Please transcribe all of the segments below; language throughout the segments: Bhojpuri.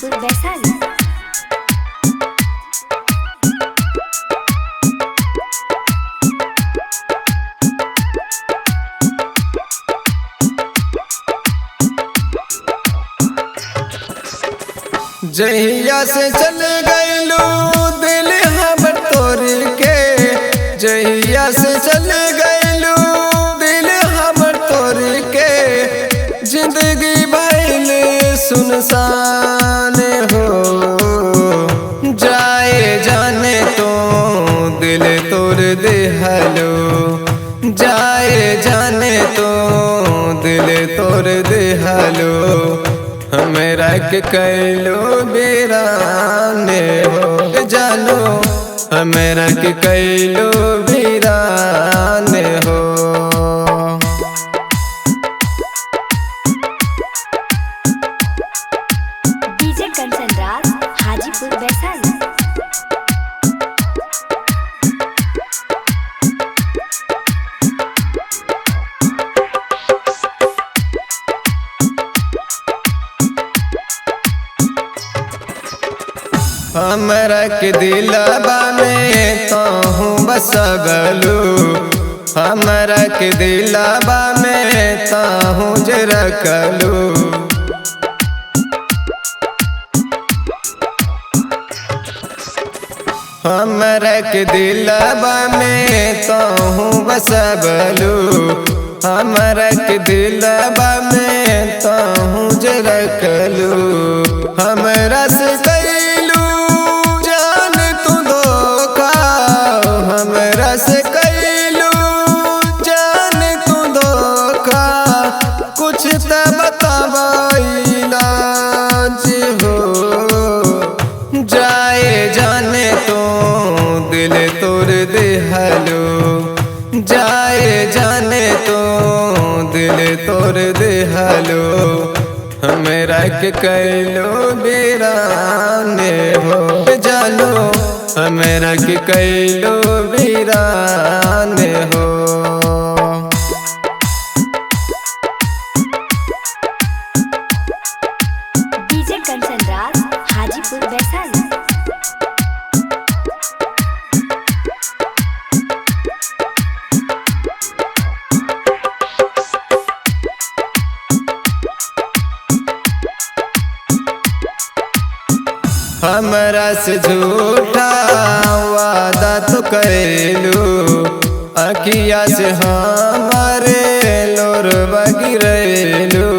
हाजीपुर वैशाली। जहिया से चल गइलू दिल हमर तोड़ के, जहिया से चल गइलू दिल हमर तोड़ के, जिंदगी भइल सुनसान हो। जाए जाने तो दिल तोड़ देहलो, जाए जाने तो दिल तोड़ देहलो, हमरा के कैलो वीराने हो जानो, हमरा के कैलो वीराने हो। डीजे कंचन राज हाजीपुर वैशाली। हमरा के दिलबा में तोहू बसगलू, हमरा के दिलबा में तोहू जे रखलू। हमरा के दिलबा में तोहू बसगलू, हमरा के दिलबा में तोहू जे रखलू। हमरा से कैलू जान तू धोखा, हमरा से कैलू जान तू धोखा, कुछ त बतावा इलाज हो। जाए जाने तो दिल तोड़ देहलो, जाए जाने तो दिल तोड़ देहलो, हमरा के कैलो वीराने हो जानो, हमरा के कैलो वीराने हो। डीजे कंचन राज हाजीपुर वैशाली। हमरा से झूठा वादा तो कैलू, अखिया से हमारे लोर बगिरैलू।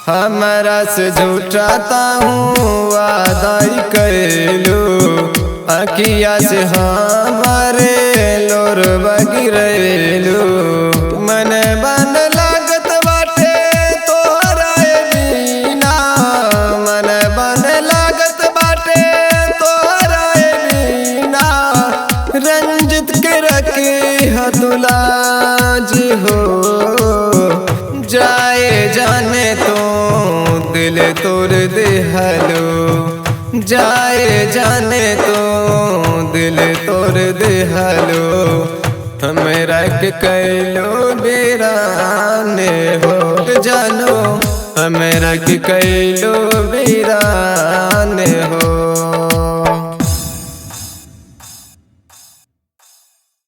हमरा से झूठा ताहू वादा कैलू, अखिया से हमारे लोर बगिरैलू। मन बन लागत बाटे तोहरा बिना, मन बन लागत बाटे तोहरा बिना, रंजित के रखे हतुलाज हो। जाए जाने तो दिल तोड़ देहलो, जाए जाने तो दिल तोड़ देहलो, हमरा के कैलो वीराने हो जानो, हमरा के कैलो वीराने।